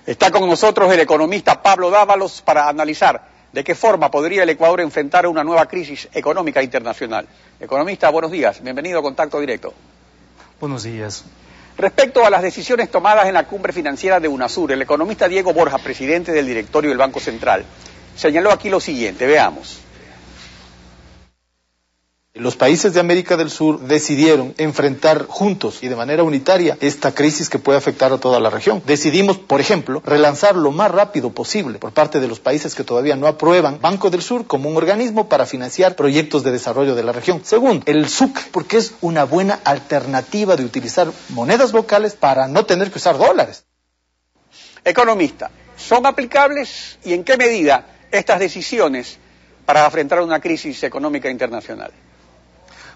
Está con nosotros el economista Pablo Dávalos para analizar de qué forma podría el Ecuador enfrentar una nueva crisis económica internacional. Economista, buenos días. Bienvenido a Contacto Directo. Buenos días. Respecto a las decisiones tomadas en la cumbre financiera de UNASUR, el economista Diego Borja, presidente del directorio del Banco Central, señaló aquí lo siguiente. Veamos. Los países de América del Sur decidieron enfrentar juntos y de manera unitaria esta crisis que puede afectar a toda la región. Decidimos, por ejemplo, relanzar lo más rápido posible por parte de los países que todavía no aprueban Banco del Sur como un organismo para financiar proyectos de desarrollo de la región. Segundo, el Sucre, porque es una buena alternativa de utilizar monedas locales para no tener que usar dólares. Economista, ¿son aplicables y en qué medida estas decisiones para enfrentar una crisis económica internacional?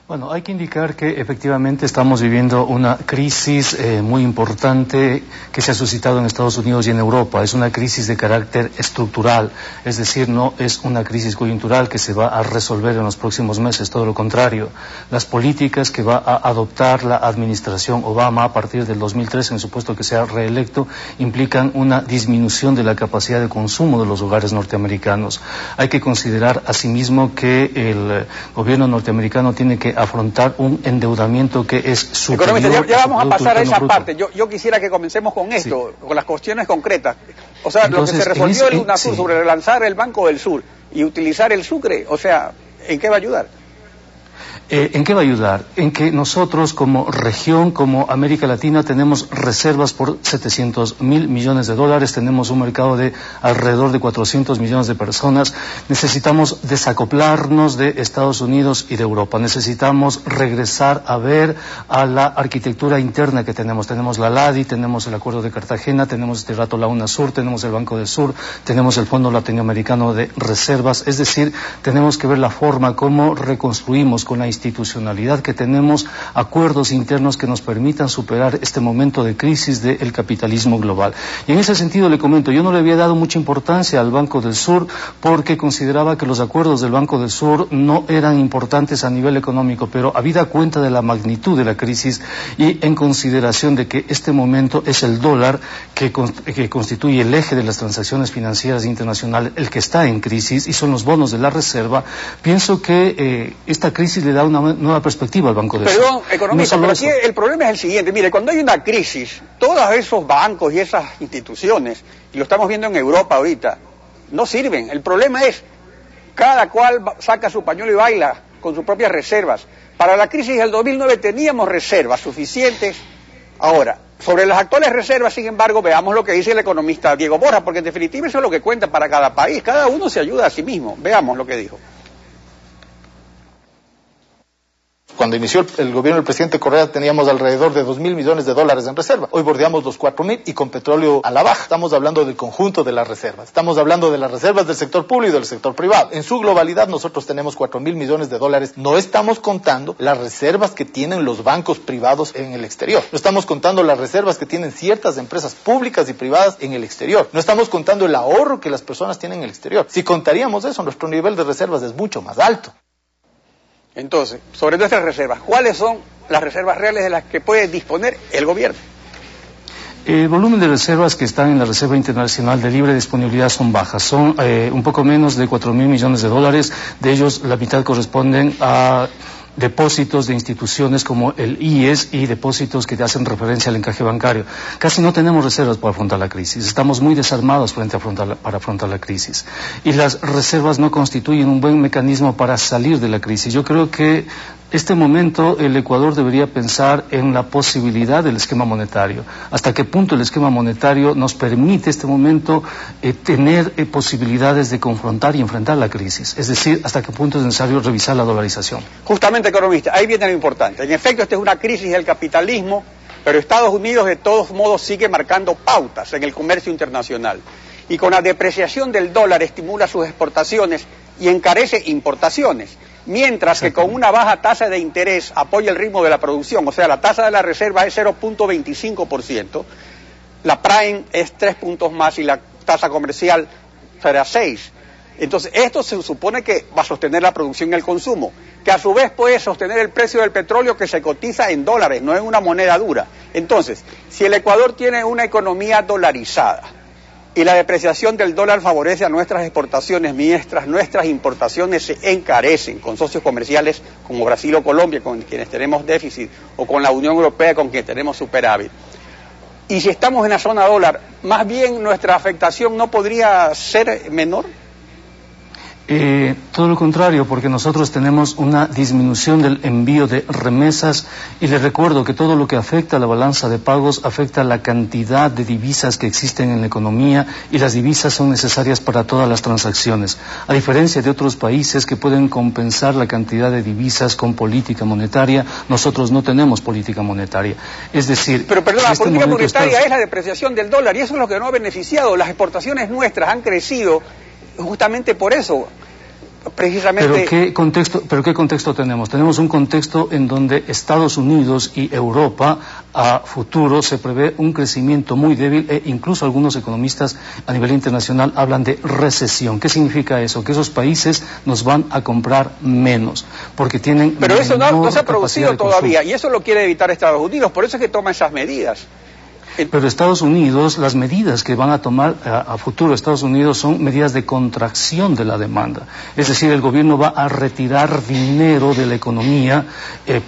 Bueno, hay que indicar que efectivamente estamos viviendo una crisis muy importante que se ha suscitado en Estados Unidos y en Europa. Es una crisis de carácter estructural, es decir, no es una crisis coyuntural que se va a resolver en los próximos meses, todo lo contrario. Las políticas que va a adoptar la administración Obama a partir del 2013, en el supuesto que sea reelecto, implican una disminución de la capacidad de consumo de los hogares norteamericanos. Hay que considerar asimismo que el gobierno norteamericano tiene que afrontar un endeudamiento que es superior. Economista, ya vamos a pasar a esa parte. Yo quisiera que comencemos con esto, sí, con las cuestiones concretas. O sea, entonces, lo que se resolvió en UNASUR sobre relanzar el Banco del Sur y utilizar el Sucre, o sea, ¿en qué va a ayudar? ¿En qué va a ayudar? En que nosotros como región, como América Latina, tenemos reservas por 700.000 millones de dólares, tenemos un mercado de alrededor de 400 millones de personas, necesitamos desacoplarnos de Estados Unidos y de Europa, necesitamos regresar a ver a la arquitectura interna que tenemos. Tenemos la LADI, tenemos el Acuerdo de Cartagena, tenemos este rato la UNASUR, tenemos el Banco del Sur, tenemos el Fondo Latinoamericano de Reservas, es decir, tenemos que ver la forma como reconstruimos con la institucionalidad que tenemos, acuerdos internos que nos permitan superar este momento de crisis del capitalismo global. Y en ese sentido le comento, yo no le había dado mucha importancia al Banco del Sur porque consideraba que los acuerdos del Banco del Sur no eran importantes a nivel económico, pero habida cuenta de la magnitud de la crisis y en consideración de que este momento es el dólar que constituye el eje de las transacciones financieras internacionales, el que está en crisis, y son los bonos de la reserva, pienso que esta crisis le da una nueva perspectiva al Banco del Sur. Perdón, economista, pero aquí el problema es el siguiente. Mire, cuando hay una crisis, todos esos bancos y esas instituciones, y lo estamos viendo en Europa ahorita, no sirven. El problema es, cada cual saca su pañuelo y baila con sus propias reservas. Para la crisis del 2009 teníamos reservas suficientes. Ahora, sobre las actuales reservas, sin embargo, veamos lo que dice el economista Diego Borja, porque en definitiva eso es lo que cuenta para cada país. Cada uno se ayuda a sí mismo. Veamos lo que dijo. Cuando inició el gobierno del presidente Correa teníamos alrededor de 2.000 millones de dólares en reserva. Hoy bordeamos los 4.000 y con petróleo a la baja. Estamos hablando del conjunto de las reservas. Estamos hablando de las reservas del sector público y del sector privado. En su globalidad nosotros tenemos 4.000 millones de dólares. No estamos contando las reservas que tienen los bancos privados en el exterior. No estamos contando las reservas que tienen ciertas empresas públicas y privadas en el exterior. No estamos contando el ahorro que las personas tienen en el exterior. Si contaríamos eso, nuestro nivel de reservas es mucho más alto. Entonces, sobre nuestras reservas, ¿cuáles son las reservas reales de las que puede disponer el gobierno? El volumen de reservas que están en la Reserva Internacional de Libre Disponibilidad son bajas, son un poco menos de 4.000 millones de dólares, de ellos la mitad corresponden a depósitos de instituciones como el IES y depósitos que hacen referencia al encaje bancario. Casi no tenemos reservas para afrontar la crisis, estamos muy desarmados para afrontar la crisis. Y las reservas no constituyen un buen mecanismo para salir de la crisis. Yo creo que este momento el Ecuador debería pensar en la posibilidad del esquema monetario. ¿Hasta qué punto el esquema monetario nos permite este momento tener posibilidades de confrontar y enfrentar la crisis? Es decir, ¿hasta qué punto es necesario revisar la dolarización? Justamente, economista, ahí viene lo importante. En efecto, esta es una crisis del capitalismo, pero Estados Unidos de todos modos sigue marcando pautas en el comercio internacional. Y con la depreciación del dólar estimula sus exportaciones y encarece importaciones. Mientras que con una baja tasa de interés apoya el ritmo de la producción, o sea, la tasa de la reserva es 0.25%, la prime es 3 puntos más y la tasa comercial será 6. Entonces, esto se supone que va a sostener la producción y el consumo, que a su vez puede sostener el precio del petróleo que se cotiza en dólares, no en una moneda dura. Entonces, si el Ecuador tiene una economía dolarizada y la depreciación del dólar favorece a nuestras exportaciones, mientras nuestras importaciones se encarecen con socios comerciales como Brasil o Colombia, con quienes tenemos déficit, o con la Unión Europea, con quienes tenemos superávit. Y si estamos en la zona dólar, más bien nuestra afectación no podría ser menor. Todo lo contrario, porque nosotros tenemos una disminución del envío de remesas y les recuerdo que todo lo que afecta a la balanza de pagos afecta a la cantidad de divisas que existen en la economía y las divisas son necesarias para todas las transacciones. A diferencia de otros países que pueden compensar la cantidad de divisas con política monetaria, nosotros no tenemos política monetaria. Es decir, pero perdón, la política monetaria es la depreciación del dólar y eso es lo que no ha beneficiado. Las exportaciones nuestras han crecido justamente por eso, precisamente. ¿Pero qué contexto tenemos? Tenemos un contexto en donde Estados Unidos y Europa a futuro se prevé un crecimiento muy débil e incluso algunos economistas a nivel internacional hablan de recesión. ¿Qué significa eso? Que esos países nos van a comprar menos porque tienen. Pero eso no se ha producido todavía y eso lo quiere evitar Estados Unidos, por eso es que toma esas medidas. Pero Estados Unidos, las medidas que van a tomar a futuro Estados Unidos son medidas de contracción de la demanda. Es decir, el gobierno va a retirar dinero de la economía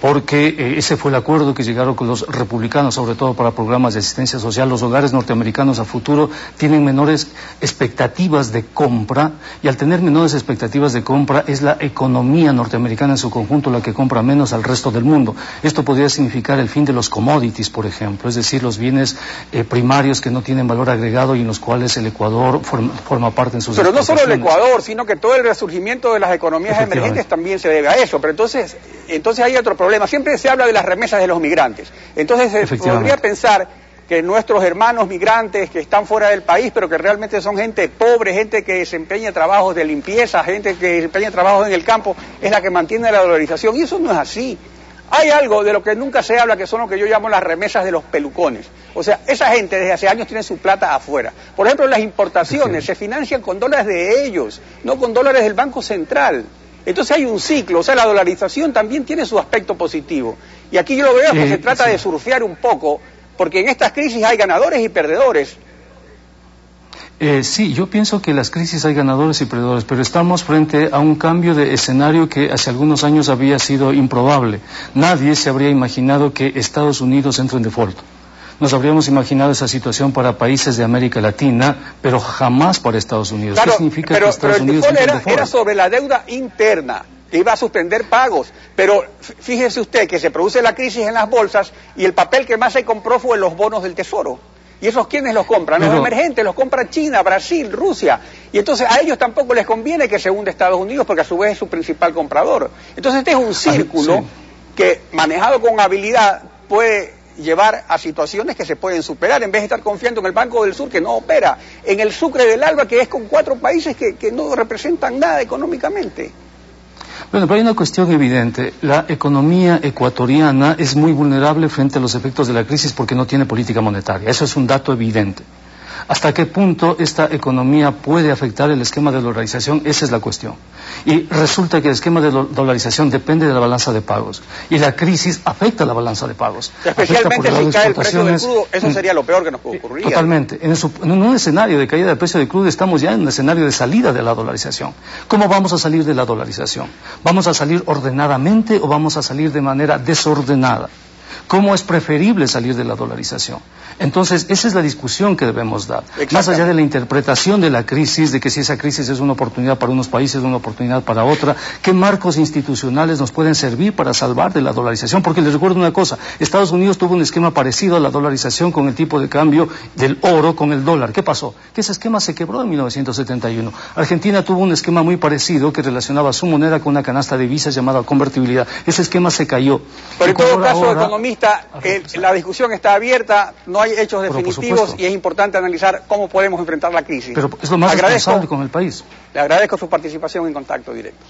porque ese fue el acuerdo que llegaron con los republicanos, sobre todo para programas de asistencia social. Los hogares norteamericanos a futuro tienen menores expectativas de compra y al tener menores expectativas de compra es la economía norteamericana en su conjunto la que compra menos al resto del mundo. Esto podría significar el fin de los commodities, por ejemplo, es decir, los bienes primarios que no tienen valor agregado y en los cuales el Ecuador forma parte en sus Pero no solo el Ecuador, sino que todo el resurgimiento de las economías emergentes también se debe a eso. Pero entonces hay otro problema. Siempre se habla de las remesas de los migrantes. Entonces se podría pensar que nuestros hermanos migrantes que están fuera del país, pero que realmente son gente pobre, gente que desempeña trabajos de limpieza, gente que desempeña trabajos en el campo, es la que mantiene la dolarización. Y eso no es así. Hay algo de lo que nunca se habla, que son lo que yo llamo las remesas de los pelucones. O sea, esa gente desde hace años tiene su plata afuera. Por ejemplo, las importaciones se financian con dólares de ellos, no con dólares del Banco Central. Entonces hay un ciclo, o sea, la dolarización también tiene su aspecto positivo. Y aquí yo lo veo que se trata de surfear un poco, porque en estas crisis hay ganadores y perdedores. Sí, yo pienso que en las crisis hay ganadores y perdedores, pero estamos frente a un cambio de escenario que hace algunos años había sido improbable. Nadie se habría imaginado que Estados Unidos entre en default. Nos habríamos imaginado esa situación para países de América Latina, pero jamás para Estados Unidos. Claro, ¿qué significa que Estados Unidos entre en default? Era sobre la deuda interna, que iba a suspender pagos, pero fíjese usted que se produce la crisis en las bolsas y el papel que más se compró fue los bonos del Tesoro. ¿Y esos quiénes los compran? Los emergentes, los compra China, Brasil, Rusia. Y entonces a ellos tampoco les conviene que se hunda Estados Unidos porque a su vez es su principal comprador. Entonces este es un círculo que manejado con habilidad puede llevar a situaciones que se pueden superar en vez de estar confiando en el Banco del Sur que no opera, en el Sucre del Alba que es con 4 países que no representan nada económicamente. Bueno, pero hay una cuestión evidente. La economía ecuatoriana es muy vulnerable frente a los efectos de la crisis porque no tiene política monetaria. Eso es un dato evidente. ¿Hasta qué punto esta economía puede afectar el esquema de dolarización? Esa es la cuestión. Y resulta que el esquema de dolarización depende de la balanza de pagos. Y la crisis afecta la balanza de pagos. Especialmente si cae el precio del crudo, eso sería lo peor que nos ocurriría. Totalmente. En un escenario de caída del precio del crudo estamos ya en un escenario de salida de la dolarización. ¿Cómo vamos a salir de la dolarización? ¿Vamos a salir ordenadamente o vamos a salir de manera desordenada? ¿Cómo es preferible salir de la dolarización? Entonces, esa es la discusión que debemos dar. Más allá de la interpretación de la crisis, de que si esa crisis es una oportunidad para unos países, una oportunidad para otra, ¿qué marcos institucionales nos pueden servir para salvar de la dolarización? Porque les recuerdo una cosa, Estados Unidos tuvo un esquema parecido a la dolarización con el tipo de cambio del oro con el dólar. ¿Qué pasó? Que ese esquema se quebró en 1971. Argentina tuvo un esquema muy parecido que relacionaba su moneda con una canasta de divisas llamada convertibilidad. Ese esquema se cayó. Pero en todo caso, economista, la discusión está abierta, no hay hechos definitivos y es importante analizar cómo podemos enfrentar la crisis. Pero es lo más responsable con el país. Le agradezco su participación en Contacto Directo.